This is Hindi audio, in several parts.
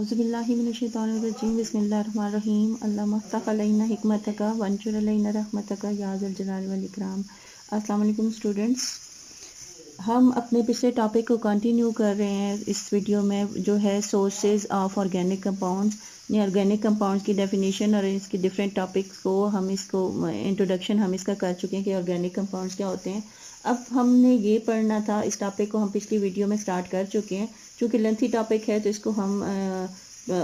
औज़ुबिल्लाहिमिनश्शैतानिर्रजीम बिस्मिल्लाहिर्रहमानिर्रहीम अल्लाहुम्मा फ़्तह अलैना हिकमतका वंशुर अलैना रहमतका या ज़ल जलाल वल इकराम। अस्सलाम वालेकुम स्टूडेंट्स, हम अपने पिछले टॉपिक को कंटिन्यू कर रहे हैं। इस वीडियो में जो है sources of organic compounds, organic compounds की डेफिनेशन और इसकी डिफरेंट टॉपिक्स को हम इसको इंट्रोडक्शन हम इसका कर चुके हैं कि ऑर्गेनिक कंपाउंड्स क्या होते हैं। अब हमने ये पढ़ना था, इस टॉपिक को हम पिछली वीडियो में स्टार्ट कर चुके हैं। चूँकि लेंथी टॉपिक है तो इसको हम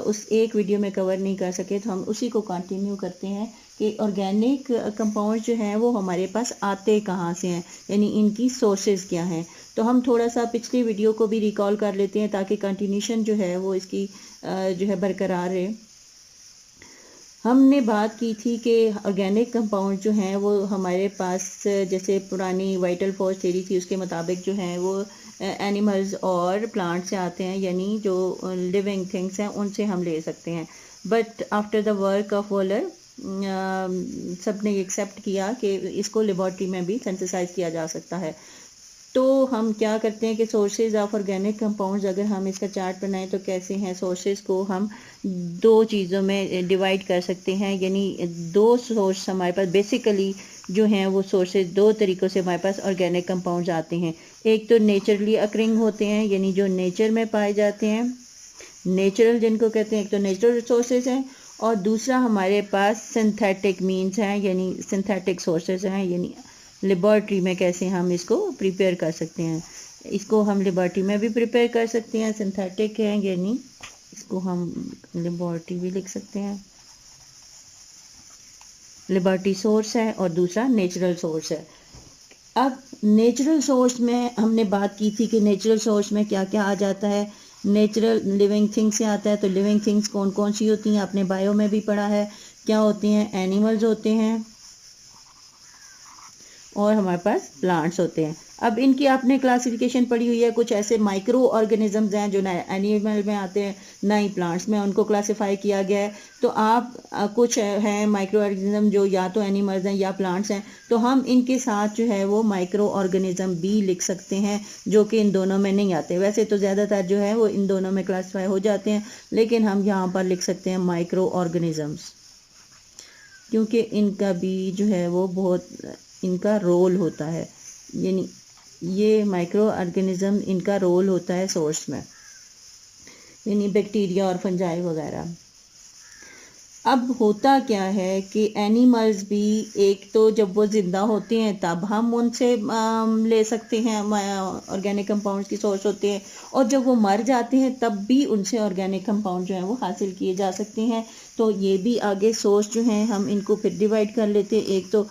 उस एक वीडियो में कवर नहीं कर सके, तो हम उसी को कंटिन्यू करते हैं कि ऑर्गेनिक कंपाउंड जो हैं वो हमारे पास आते कहाँ से हैं, यानी इनकी सोर्सेज क्या हैं। तो हम थोड़ा सा पिछली वीडियो को भी रिकॉल कर लेते हैं ताकि कंटिन्यूशन जो है वो इसकी जो है बरकरार रहे। हमने बात की थी कि ऑर्गेनिक कंपाउंड जो हैं वो हमारे पास, जैसे पुरानी वाइटल फोर्स थ्योरी थी उसके मुताबिक जो हैं वो एनिमल्स और प्लांट से आते हैं, यानी जो लिविंग थिंग्स हैं उनसे हम ले सकते हैं। But after the work of Waller सब ने एक्सेप्ट किया कि इसको लेबॉर्ट्री में भी सिंथेसाइज किया जा सकता है। तो हम क्या करते हैं कि सोर्सेज ऑफ ऑर्गेनिक कंपाउंड्स, अगर हम इसका चार्ट बनाएं तो कैसे हैं, सोर्सेज को हम दो चीज़ों में डिवाइड कर सकते हैं। यानी दो सोर्स हमारे पास बेसिकली जो हैं वो सोर्सेज दो तरीक़ों से हमारे पास ऑर्गेनिक कंपाउंड्स आते हैं। एक तो नेचुरली अकरिंग होते हैं, यानी जो नेचर में पाए जाते हैं, नेचुरल जिनको कहते हैं, एक तो नेचुरल रिसोर्सेज हैं, और दूसरा हमारे पास सिंथेटिक मीन्स हैं, यानी सिंथेटिक सोर्सेज हैं। यानी लेबॉर्ट्री में कैसे हम इसको प्रिपेयर कर सकते हैं, इसको हम लेबॉर्ट्री में भी प्रिपेयर कर सकते हैं। सिंथेटिक है यानी इसको हम लेबॉर्ट्री भी लिख सकते हैं, लेबॉर्ट्री सोर्स है, और दूसरा नेचुरल सोर्स है। अब नेचुरल सोर्स में हमने बात की थी कि नेचुरल सोर्स में क्या क्या आ जाता है। नेचुरल लिविंग थिंग्स से आता है, तो लिविंग थिंग्स कौन कौन सी होती हैं, आपने बायो में भी पढ़ा है क्या होती हैं। एनिमल्स होते हैं और हमारे पास प्लांट्स होते हैं। अब इनकी आपने क्लासिफिकेशन पढ़ी हुई है, कुछ ऐसे माइक्रो ऑर्गेनिजम्स हैं जो ना एनिमल में आते हैं ना ही प्लांट्स में, उनको क्लासिफाई किया गया है। तो आप कुछ हैं माइक्रो ऑर्गेनिज्म जो या तो एनिमल्स हैं या प्लांट्स हैं, तो हम इनके साथ जो है वो माइक्रो ऑर्गेनिज्म भी लिख सकते हैं जो कि इन दोनों में नहीं आते। वैसे तो ज़्यादातर जो है वो इन दोनों में क्लासीफाई हो जाते हैं, लेकिन हम यहाँ पर लिख सकते हैं माइक्रो ऑर्गेनिजम्स, क्योंकि इनका भी जो है वो बहुत इनका रोल होता है। यानी ये माइक्रो ऑर्गेनिज्म इनका रोल होता है सोर्स में, यानी बैक्टीरिया और फंजाई वगैरह। अब होता क्या है कि एनिमल्स भी, एक तो जब वो ज़िंदा होते हैं तब हम उनसे ले सकते हैं, ऑर्गेनिक कंपाउंड्स की सोर्स होते हैं, और जब वो मर जाते हैं तब भी उनसे ऑर्गेनिक कंपाउंड जो है वो हासिल किए जा सकते हैं। तो ये भी आगे सोर्स जो हैं हम इनको फिर डिवाइड कर लेते हैं, एक तो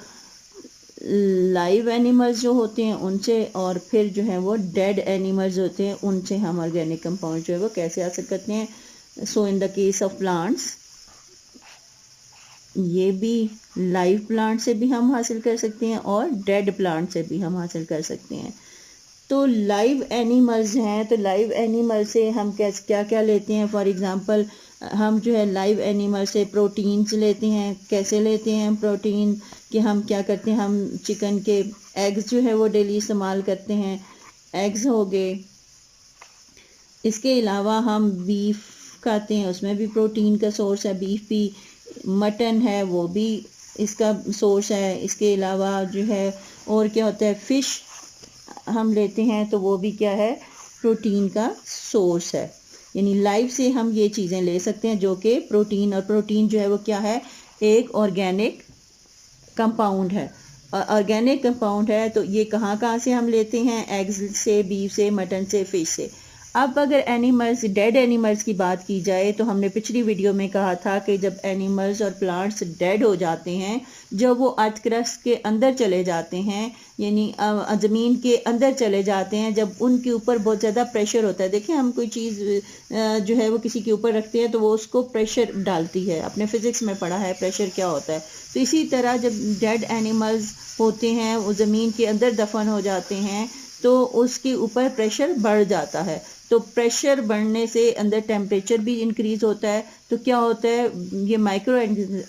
लाइव एनिमल्स जो होते हैं उनसे, और फिर जो है वो डेड एनिमल्स होते हैं उनसे हम ऑर्गेनिक कंपाउंड जो है वो कैसे हासिल करते हैं। So in the case of plants, ये भी लाइव प्लांट से भी हम हासिल कर सकते हैं और डेड प्लांट से भी हम हासिल कर सकते हैं। तो लाइव एनिमल्स हैं, तो लाइव एनिमल से हम क्या क्या लेते हैं। फॉर एग्जांपल हम जो है लाइव एनिमल से प्रोटीन्स लेते हैं। कैसे लेते हैं प्रोटीन, कि हम क्या करते हैं, हम चिकन के एग्स जो है वो डेली इस्तेमाल करते हैं, एग्स हो गए। इसके अलावा हम बीफ खाते हैं, उसमें भी प्रोटीन का सोर्स है, बीफ भी। मटन है वो भी इसका सोर्स है। इसके अलावा जो है और क्या होता है, फ़िश हम लेते हैं तो वो भी क्या है, प्रोटीन का सोर्स है। यानी लाइव से हम ये चीज़ें ले सकते हैं जो कि प्रोटीन, और प्रोटीन जो है वो क्या है, एक ऑर्गेनिक कंपाउंड है। ऑर्गेनिक कंपाउंड है तो ये कहाँ कहाँ से हम लेते हैं, एग्स से, बीफ से, मटन से, फिश से। अब अगर एनिमल्स, डेड एनिमल्स की बात की जाए तो हमने पिछली वीडियो में कहा था कि जब एनिमल्स और प्लांट्स डेड हो जाते हैं, जब वो अर्थ क्रस्ट के अंदर चले जाते हैं, यानी ज़मीन के अंदर चले जाते हैं, जब उनके ऊपर बहुत ज़्यादा प्रेशर होता है। देखिए हम कोई चीज़ जो है वो किसी के ऊपर रखते हैं तो वो उसको प्रेशर डालती है, अपने फिज़िक्स में पढ़ा है प्रेशर क्या होता है। तो इसी तरह जब डेड एनिमल्स होते हैं वो ज़मीन के अंदर दफन हो जाते हैं तो उसके ऊपर प्रेशर बढ़ जाता है। तो प्रेशर बढ़ने से अंदर टेम्परेचर भी इंक्रीज़ होता है। तो क्या होता है, ये माइक्रो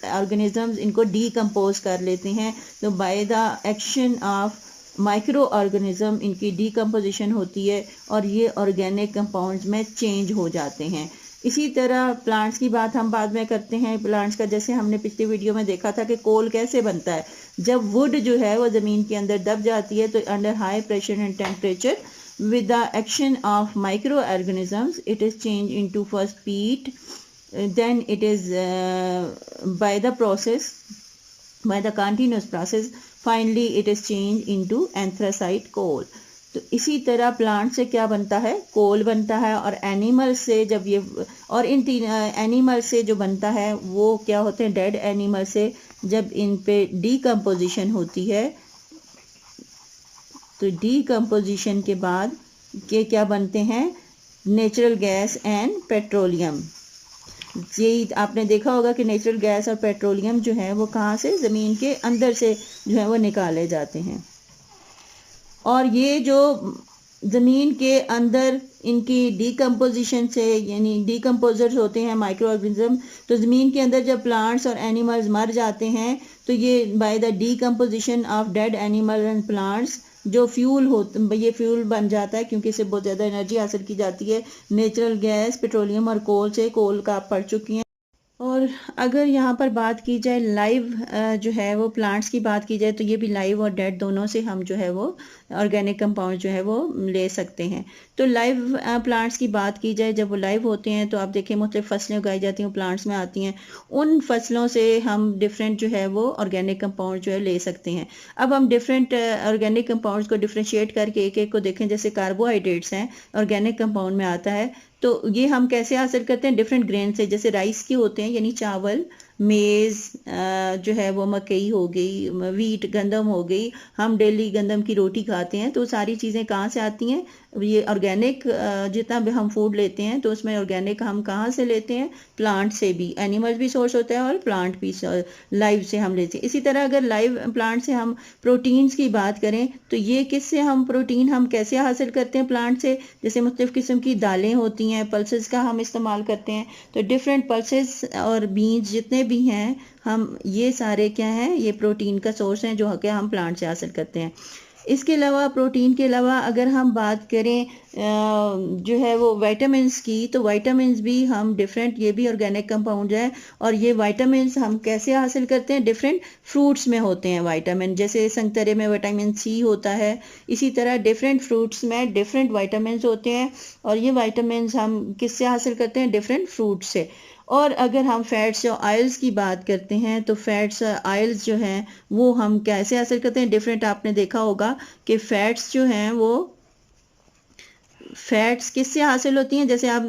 ऑर्गेनिजम्स इनको डीकम्पोज कर लेते हैं। तो by the action of micro organism इनकी डीकम्पोजिशन होती है और ये ऑर्गेनिक कंपाउंड्स में चेंज हो जाते हैं। इसी तरह प्लांट्स की बात हम बाद में करते हैं। प्लांट्स का जैसे हमने पिछली वीडियो में देखा था कि कोल कैसे बनता है। जब वुड जो है वो ज़मीन के अंदर दब जाती है तो under high pressure and temperature with the action of microorganisms it is changed into first peat, then it is by the continuous process finally it is changed into anthracite coal। तो इसी तरह प्लांट से क्या बनता है, कोल बनता है। और एनिमल से जब ये, और इन तीन एनिमल से जो बनता है वो क्या होते हैं, डेड एनिमल से जब इन पे डीकम्पोजिशन होती है तो डीकम्पोजिशन के बाद के क्या बनते हैं, नेचुरल गैस एंड पेट्रोलियम। यही आपने देखा होगा कि नेचुरल गैस और पेट्रोलियम जो है वो कहाँ से, ज़मीन के अंदर से जो है वो निकाले जाते हैं। और ये जो ज़मीन के अंदर इनकी डीकम्पोजिशन से, यानी डीकम्पोजर्स होते हैं माइक्रो ऑर्गेनिज्म, तो ज़मीन के अंदर जब प्लांट्स और एनिमल्स मर जाते हैं तो ये by the decomposition of dead animal and plants जो फ्यूल होता, ये फ्यूल बन जाता है क्योंकि इससे बहुत ज़्यादा एनर्जी हासिल की जाती है नेचुरल गैस, पेट्रोलियम और कोल से। कोल का आप पढ़ चुकी हैं। और अगर यहाँ पर बात की जाए लाइव जो है वो प्लांट्स की बात की जाए तो ये भी लाइव और डेड दोनों से हम जो है वो ऑर्गेनिक कंपाउंड जो है वो ले सकते हैं। तो लाइव प्लांट्स की बात की जाए, जब वो लाइव होते हैं तो आप देखें मुख्तलिफ फसलें उगाई जाती हैं, प्लांट्स में आती हैं, उन फसलों से हम डिफरेंट जो है वो ऑर्गेनिक कंपाउंड जो है ले सकते हैं। अब हम डिफरेंट ऑर्गेनिक कंपाउंड्स को डिफ्रेंशिएट करके एक एक को देखें। जैसे कार्बोहाइड्रेट्स हैं ऑर्गेनिक कंपाउंड में आता है, तो ये हम कैसे हासिल करते हैं, डिफरेंट ग्रेन से। जैसे राइस के होते हैं यानी चावल, मेज़ जो है वो मकई हो गई, वीट गंदम हो गई, हम डेली गंदम की रोटी खाते हैं। तो सारी चीज़ें कहाँ से आती हैं, ये ऑर्गेनिक जितना भी हम फूड लेते हैं तो उसमें ऑर्गेनिक हम कहाँ से लेते हैं, प्लांट से भी। एनिमल्स भी सोर्स होता है और प्लांट भी लाइव से हम लेते हैं। इसी तरह अगर लाइव प्लांट से हम प्रोटीन्स की बात करें तो ये किससे हम प्रोटीन हम कैसे हासिल करते हैं प्लांट से। जैसे मुख्तलिफ किस्म की दालें होती हैं, पल्सेस का हम इस्तेमाल करते हैं। तो डिफरेंट पल्सेस और बीन्स जितने भी हैं, हम ये सारे क्या हैं, ये प्रोटीन का सोर्स हैं जो क्या हम प्लांट से हासिल करते हैं। इसके अलावा प्रोटीन के अलावा अगर हम बात करें जो है वो विटामिन्स की, तो विटामिन्स भी हम डिफरेंट, ये भी ऑर्गेनिक कंपाउंड है। और ये विटामिन्स हम कैसे हासिल करते हैं, डिफरेंट फ्रूट्स में होते हैं विटामिन। जैसे संतरे में विटामिन सी होता है, इसी तरह डिफरेंट फ्रूट्स में डिफरेंट विटामिन्स होते हैं। और ये विटामिन्स हम किससे हासिल करते हैं, डिफरेंट फ्रूट से। और अगर हम फैट्स और ऑयल्स की बात करते हैं तो फैट्स और ऑयल्स जो हैं वो हम कैसे हासिल करते हैं, डिफरेंट। आपने देखा होगा कि फैट्स जो हैं वो फैट्स किससे हासिल होती हैं। जैसे आप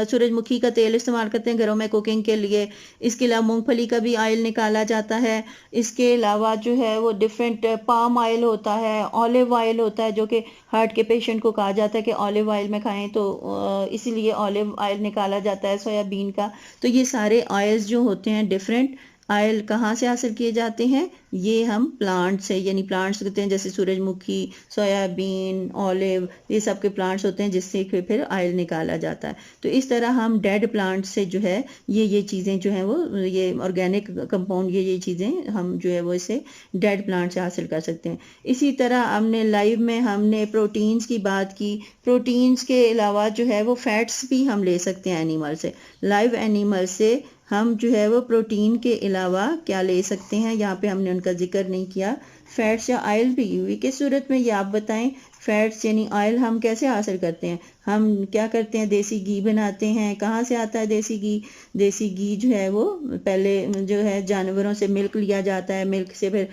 सूरजमुखी का तेल इस्तेमाल करते हैं घरों में कुकिंग के लिए। इसके अलावा मूंगफली का भी ऑयल निकाला जाता है। इसके अलावा जो है वो डिफरेंट पाम ऑयल होता है, ऑलिव ऑयल होता है, जो कि हार्ट के पेशेंट को कहा जाता है कि ऑलिव ऑयल में खाएं, तो इसीलिए ऑलिव ऑयल निकाला जाता है सोयाबीन का। तो ये सारे ऑयल्स जो होते हैं डिफरेंट ऑयल कहाँ से हासिल किए जाते हैं, ये हम प्लांट से, यानी प्लांट्स होते हैं जैसे सूरजमुखी, सोयाबीन, ऑलिव, ये सब के प्लांट्स होते हैं जिससे फिर ऑयल निकाला जाता है। तो इस तरह हम डेड प्लांट से जो है ये चीज़ें जो हैं वो, ये ऑर्गेनिक कंपाउंड, ये चीज़ें हम जो है वो इसे डेड प्लांट से हासिल कर सकते हैं। इसी तरह हमने लाइव में हमने प्रोटीन्स की बात की। प्रोटीन्स के अलावा जो है वो फैट्स भी हम ले सकते हैं एनिमल से। लाइव एनिमल से हम जो है वो प्रोटीन के अलावा क्या ले सकते हैं, यहाँ पे हमने उनका जिक्र नहीं किया। फैट्स या ऑयल भी यूवी की सूरत में, ये आप बताएं। फैट्स यानी ऑयल हम कैसे हासिल करते हैं, हम क्या करते हैं, देसी घी बनाते हैं। कहाँ से आता है देसी घी, देसी घी जो है वो पहले जो है जानवरों से मिल्क लिया जाता है, मिल्क से फिर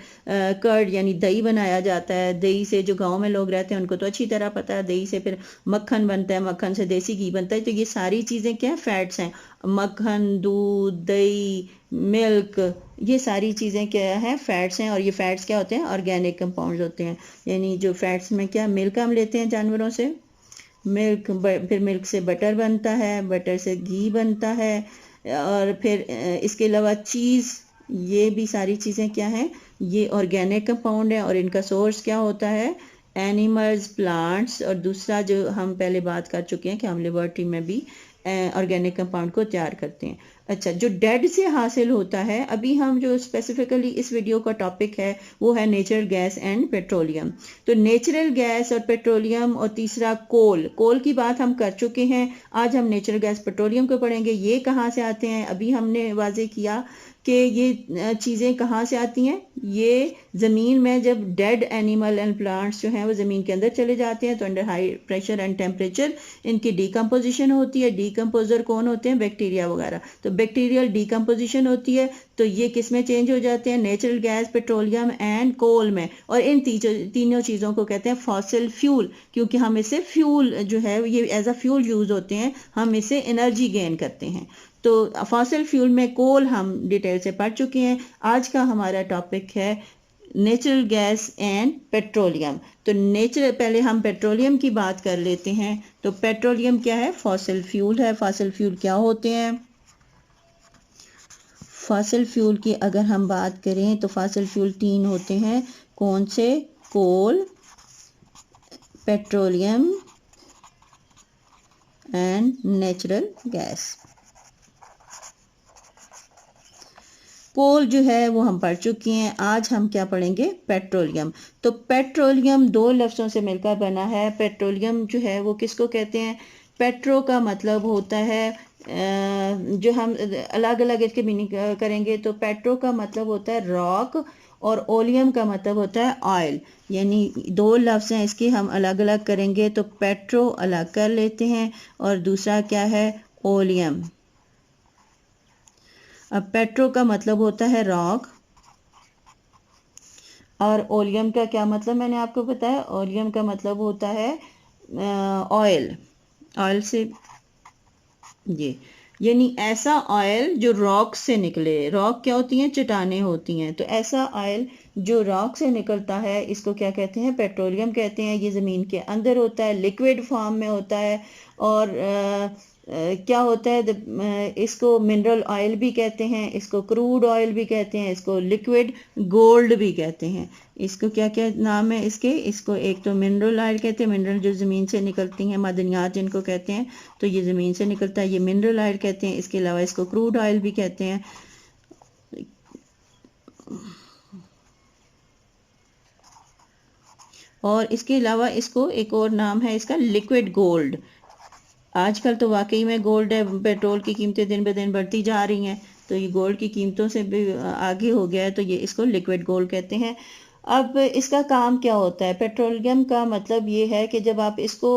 कर्ड यानी दही बनाया जाता है। दही से जो गांव में लोग रहते हैं उनको तो अच्छी तरह पता है, दही से फिर मक्खन बनता है, मक्खन से देसी घी बनता है। तो ये सारी चीज़ें क्या है, फैट्स हैं। मक्खन, दूध, दही, मिल्क, ये सारी चीज़ें क्या है, फैट्स हैं। और ये फैट्स क्या होते हैं, ऑर्गेनिक कंपाउंड्स होते हैं। यानी जो फैट्स में क्या, मिल्क हम लेते हैं जानवरों से, मिल्क, फिर मिल्क से बटर बनता है, बटर से घी बनता है। और फिर इसके अलावा चीज़, ये भी सारी चीज़ें क्या हैं, ये ऑर्गेनिक कंपाउंड है। और इनका सोर्स क्या होता है, एनिमल्स, प्लांट्स। और दूसरा जो हम पहले बात कर चुके हैं कि हम लेबोरेटरी में भी ऑर्गेनिक कंपाउंड को तैयार करते हैं। अच्छा, जो डेड से हासिल होता है, अभी हम जो स्पेसिफिकली इस वीडियो का टॉपिक है वो है नेचुरल गैस एंड पेट्रोलियम। तो नेचुरल गैस और पेट्रोलियम और तीसरा कोल की बात हम कर चुके हैं। आज हम नेचुरल गैस पेट्रोलियम को पढ़ेंगे। ये कहाँ से आते हैं, अभी हमने वाजे किया कि ये चीज़ें कहाँ से आती हैं। ये ज़मीन में जब डेड एनिमल एंड प्लांट्स जो हैं वो ज़मीन के अंदर चले जाते हैं तो under high pressure and temperature इनकी डीकम्पोजिशन होती है। डीकम्पोजर कौन होते हैं, बैक्टीरिया वगैरह। तो बैक्टीरियल डीकम्पोजिशन होती है तो ये किस में चेंज हो जाते हैं, natural gas, petroleum and coal में। और इन तीनों चीज़ों को कहते हैं फॉसिल फ्यूल, क्योंकि हम इससे फ्यूल जो है ये एज अ फ्यूल यूज़ होते हैं, हम इससे एनर्जी गेन करते हैं। तो फॉसिल फ्यूल में कोल हम डिटेल से पढ़ चुके हैं। आज का हमारा टॉपिक है नेचुरल गैस एंड पेट्रोलियम। तो पहले हम पेट्रोलियम की बात कर लेते हैं। तो पेट्रोलियम क्या है, फॉसिल फ्यूल है। फॉसिल फ्यूल क्या होते हैं, फॉसिल फ्यूल की अगर हम बात करें तो फॉसिल फ्यूल 3 होते हैं। कौन से, कोल, पेट्रोलियम एंड नेचुरल गैस। कोल जो है वो हम पढ़ चुके हैं। आज हम क्या पढ़ेंगे, पेट्रोलियम। तो पेट्रोलियम 2 लफ्ज़ों से मिलकर बना है। पेट्रोलियम जो है वो किसको कहते हैं, पेट्रो का मतलब होता है जो हम अलग अलग इसके मीनिंग करेंगे तो पेट्रो का मतलब होता है रॉक और ओलियम का मतलब होता है ऑयल। यानी 2 लफ्ज़ हैं इसके, हम अलग अलग करेंगे तो पेट्रो अलग कर लेते हैं और दूसरा क्या है, ओलियम। अब पेट्रो का मतलब होता है रॉक और ओलियम का क्या मतलब मैंने आपको बताया, ओलियम का मतलब होता है ऑयल। ऑयल से ये यानी ऐसा ऑयल जो रॉक से निकले। रॉक क्या होती हैं, चट्टानें होती हैं। तो ऐसा ऑयल जो रॉक से निकलता है इसको क्या कहते हैं, पेट्रोलियम कहते हैं। ये ज़मीन के अंदर होता है, लिक्विड फॉर्म में होता है। और क्या होता है, इसको मिनरल ऑयल भी कहते हैं, इसको क्रूड ऑयल भी कहते हैं, इसको लिक्विड गोल्ड भी कहते हैं। इसको क्या क्या नाम है इसके, इसको एक तो मिनरल ऑयल कहते हैं, मिनरल जो ज़मीन से निकलती हैं, मादनियात जिनको कहते हैं, तो ये ज़मीन से निकलता है, ये मिनरल ऑयल कहते हैं। इसके अलावा इसको क्रूड ऑयल भी कहते हैं। और इसके अलावा इसको एक और नाम है इसका, लिक्विड गोल्ड। आजकल तो वाकई में गोल्ड है, पेट्रोल की कीमतें दिन ब दिन बढ़ती जा रही हैं तो ये गोल्ड की कीमतों से भी आगे हो गया है, तो ये इसको लिक्विड गोल्ड कहते हैं। अब इसका काम क्या होता है, पेट्रोलियम का मतलब ये है कि जब आप इसको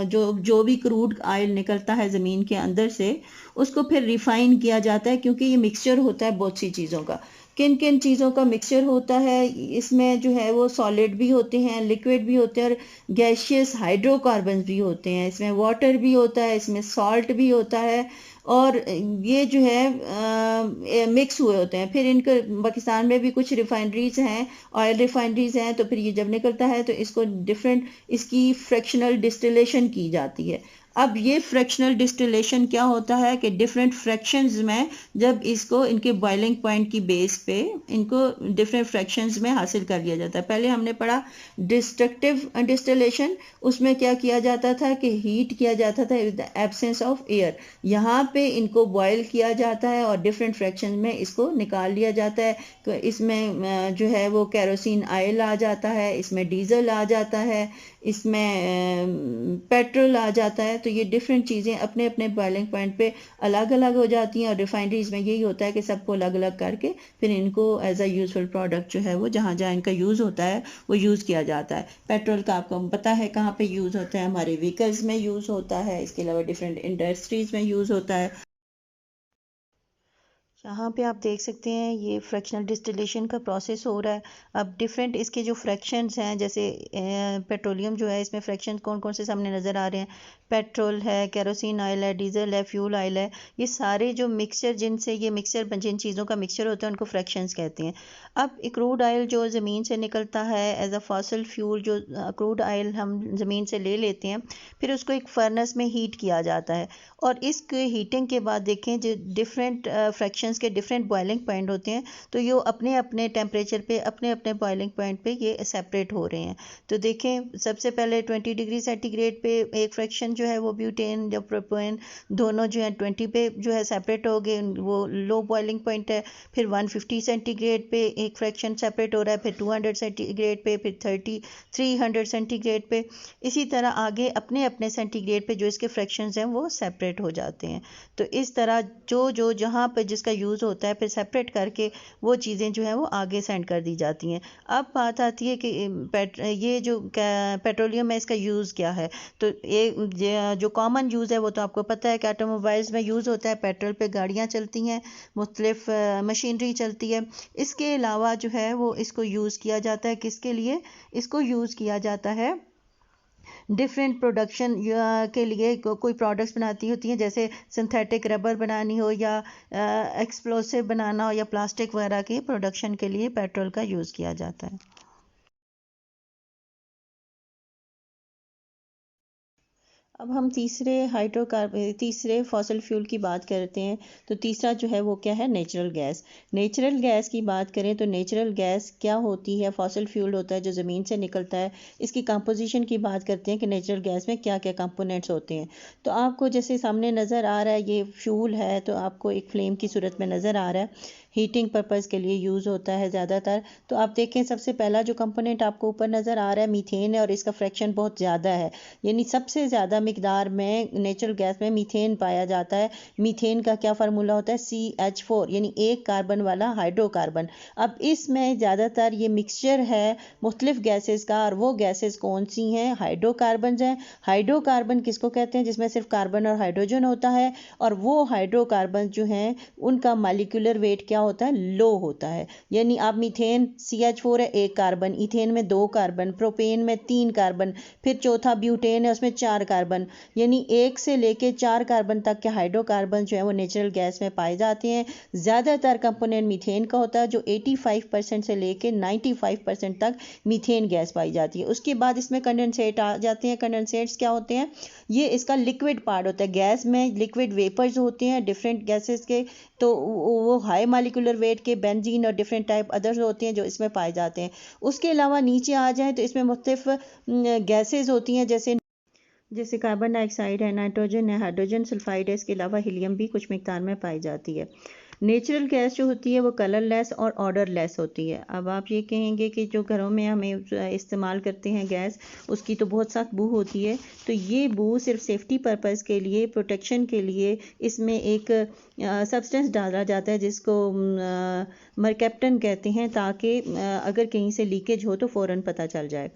जो भी क्रूड ऑयल निकलता है ज़मीन के अंदर से उसको फिर रिफाइन किया जाता है, क्योंकि ये मिक्सचर होता है बहुत सी चीज़ों का। किन किन चीज़ों का मिक्सचर होता है, इसमें जो है वो सॉलिड भी होते हैं, लिक्विड भी होते हैं और गैशियस हाइड्रोकार्बन भी होते हैं। इसमें वाटर भी होता है, इसमें सॉल्ट भी होता है और ये जो है मिक्स हुए होते हैं। फिर इनके पाकिस्तान में भी कुछ रिफाइनरीज हैं, ऑयल रिफाइनरीज हैं, तो फिर ये जब निकलता है तो इसको डिफरेंट इसकी फ्रैक्शनल डिस्टिलेशन की जाती है। अब ये फ्रैक्शनल डिस्टिलेशन क्या होता है कि डिफरेंट फ्रैक्शंस में जब इसको इनके बॉइलिंग पॉइंट की बेस पे इनको डिफरेंट फ्रैक्शंस में हासिल कर लिया जाता है। पहले हमने पढ़ा डिस्ट्रक्टिव डिस्टिलेशन, उसमें क्या किया जाता था कि हीट किया जाता था with the absence of air. यहाँ पे इनको बॉयल किया जाता है और डिफरेंट फ्रैक्शन में इसको निकाल लिया जाता है। तो इसमें जो है वो केरोसिन ऑयल आ जाता है, इसमें डीजल आ जाता है, इसमें पेट्रोल आ जाता है। तो ये डिफरेंट चीज़ें अपने अपने बॉइलिंग पॉइंट पे अलग अलग हो जाती हैं और रिफाइनरीज में यही होता है कि सबको अलग अलग करके फिर इनको एज अ यूजफुल प्रोडक्ट जो है वो जहाँ जहाँ इनका यूज़ होता है वो यूज़ किया जाता है। पेट्रोल का आपको पता है कहाँ पे यूज़ होता है, हमारे व्हीकल्स में यूज़ होता है, इसके अलावा डिफरेंट इंडस्ट्रीज में यूज़ होता है। यहाँ पे आप देख सकते हैं ये फ्रैक्शनल डिस्टिलेशन का प्रोसेस हो रहा है। अब डिफरेंट इसके जो फ्रैक्शंस हैं, जैसे पेट्रोलियम जो है इसमें फ्रैक्शन कौन कौन से सामने नज़र आ रहे हैं, पेट्रोल है, केरोसिन ऑयल है, डीजल है, फ्यूल ऑयल है। ये सारे जो मिक्सचर जिनसे ये मिक्सचर जिन चीज़ों का मिक्सचर होता है उनको फ्रैक्शंस कहते हैं। अब क्रूड ऑयल जो ज़मीन से निकलता है एज अ फॉसिल फ्यूल, जो क्रूड ऑयल हम ज़मीन से ले लेते हैं, फिर उसको एक फर्नेस में हीट किया जाता है और इस हीटिंग के बाद देखें जो डिफरेंट फ्रैक्शन रिएक्शंस के डिफरेंट बॉइलिंग पॉइंट होते हैं, तो ये अपने अपने टेम्परेचर पे अपने अपने बॉइलिंग पॉइंट पे ये सेपरेट हो रहे हैं। तो देखें, सबसे पहले 20 डिग्री सेंटीग्रेड पे एक फ्रैक्शन जो है वो ब्यूटेन या प्रोपेन दोनों जो है 20 पे जो है सेपरेट हो गए, वो लो बॉइलिंग पॉइंट है। फिर 150 सेंटीग्रेड पे एक फ्रैक्शन सेपरेट हो रहा है, फिर 200 सेंटीग्रेड पे, फिर 300 सेंटीग्रेड पे। इसी तरह आगे अपने अपने सेंटीग्रेड पे जो इसके फ्रैक्शंस हैं वो सेपरेट हो जाते हैं। तो इस तरह जो जो जहाँ पे जिसका यूज़ होता है फिर सेपरेट करके वो चीज़ें जो है वो आगे सेंड कर दी जाती हैं। अब बात आती है कि ये जो पेट्रोलियम है इसका यूज़ क्या है। तो ये जो कॉमन यूज़ है वो तो आपको पता है कि ऑटोमोबाइल्स में यूज़ होता है, पेट्रोल पे गाड़ियाँ चलती हैं, मुख्तलिफ मशीनरी चलती है। इसके अलावा जो है वो इसको यूज़ किया जाता है, किसके लिए इसको यूज़ किया जाता है, डिफरेंट प्रोडक्शन के लिए कोई प्रोडक्ट्स बनाती होती हैं, जैसे सिंथेटिक रबर बनानी हो या एक्सप्लोसिव बनाना हो या प्लास्टिक वगैरह के प्रोडक्शन के लिए पेट्रोल का यूज़ किया जाता है। अब हम तीसरे फॉसिल फ्यूल की बात करते हैं। तो तीसरा जो है वो क्या है, नेचुरल गैस। नेचुरल गैस की बात करें तो नेचुरल गैस क्या होती है, फॉसिल फ्यूल होता है जो ज़मीन से निकलता है। इसकी कंपोजिशन की बात करते हैं कि नेचुरल गैस में क्या क्या कंपोनेंट्स होते हैं। तो आपको जैसे सामने नज़र आ रहा है ये फ्यूल है, तो आपको एक फ्लेम की सूरत में नज़र आ रहा है, हीटिंग पर्पज़ के लिए यूज़ होता है ज़्यादातर। तो आप देखें सबसे पहला जो कंपोनेंट आपको ऊपर नज़र आ रहा है मीथेन है, और इसका फ्रैक्शन बहुत ज़्यादा है, यानी सबसे ज़्यादा मिकदार में नेचुरल गैस में मीथेन पाया जाता है। मीथेन का क्या फार्मूला होता है, CH4, यानी एक कार्बन वाला हाइड्रोकार्बन। अब इसमें ज़्यादातर ये मिक्सचर है मुख्तलिफ गैसेस का, और वो गैसेस कौन सी हैं, हाइड्रोकार्बन हैं। हाइड्रोकार्बन किसको कहते हैं, जिसमें सिर्फ कार्बन और हाइड्रोजन होता है, और वो हाइड्रोकार्बन जो हैं उनका मॉलिक्यूलर वेट क्या होता है, लो होता है। यानी आप मीथेन CH4 है, एक कार्बन, इथेन में 2 कार्बन, प्रोपेन में 3 कार्बन, फिर चौथा ब्यूटेन है उसमें 4 कार्बन, यानी 1 से लेके 4 कार्बन तक के हाइड्रोकार्बन जो है वो नेचुरल गैस में पाए जाते हैं। ज़्यादातर कंपोनेंट मीथेन का होता है, जो 85% से लेके 95% तक मीथेन गैस पाई जाती है। उसके बाद इसमें कंडेंसेट आ जाते हैं। कंडेंसेट्स क्या होते हैं, ये इसका लिक्विड पार्ट होता है। गैस में लिक्विड वेपर्स होते हैं डिफरेंट गैसेस के, तो वो हाई मॉलिक्यूलर वेट के बेंजीन और डिफरेंट टाइप अदर्स होते हैं जो इसमें पाए जाते हैं। उसके अलावा नीचे आ जाएं तो इसमें मुख्तलिफ गैसेज होती हैं, जैसे कार्बन डाइऑक्साइड है, नाइट्रोजन है, हाइड्रोजन सल्फाइड है। इसके अलावा हीलियम भी कुछ मिकदार में पाई जाती है। नेचुरल गैस जो होती है वो कलरलेस और ऑर्डरलेस होती है। अब आप ये कहेंगे कि जो घरों में हमें इस्तेमाल करते हैं गैस, उसकी तो बहुत सख्त बू होती है। तो ये बू सिर्फ सेफ्टी पर्पज़ के लिए, प्रोटेक्शन के लिए इसमें एक सब्सटेंस डाला जाता है जिसको मरकैप्टन कहते हैं, ताकि अगर कहीं से लीकेज हो तो फ़ौरन पता चल जाए।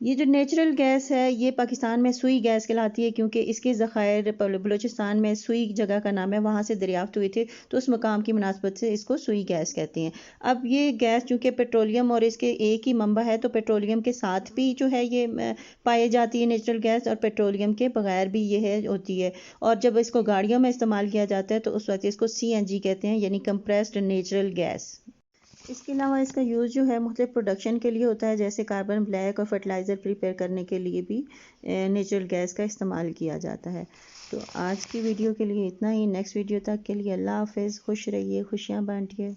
ये जो नेचुरल गैस है ये पाकिस्तान में सुई गैस कहलाती है, क्योंकि इसके ज़खायर बलूचिस्तान में सुई जगह का नाम है, वहाँ से दरियाफ्त हुए थे, तो उस मकाम की मुनासबत से इसको सुई गैस कहते हैं। अब ये गैस चूँकि पेट्रोलियम और इसके एक ही मंबा है, तो पेट्रोलियम के साथ भी जो है ये पाई जाती है नेचुरल गैस, और पेट्रोलियम के बगैर भी ये है होती है। और जब इसको गाड़ियों में इस्तेमाल किया जाता है तो उस वक्त इसको CNG कहते हैं, यानी कंप्रेस्ड नेचुरल गैस। इसके अलावा इसका यूज़ जो है मुख्तलिफ प्रोडक्शन के लिए होता है, जैसे कार्बन ब्लैक और फर्टिलाइज़र प्रिपेयर करने के लिए भी नेचुरल गैस का इस्तेमाल किया जाता है। तो आज की वीडियो के लिए इतना ही। नेक्स्ट वीडियो तक के लिए अल्लाह हाफ़िज़, खुश रहिए, खुशियाँ बांटिए।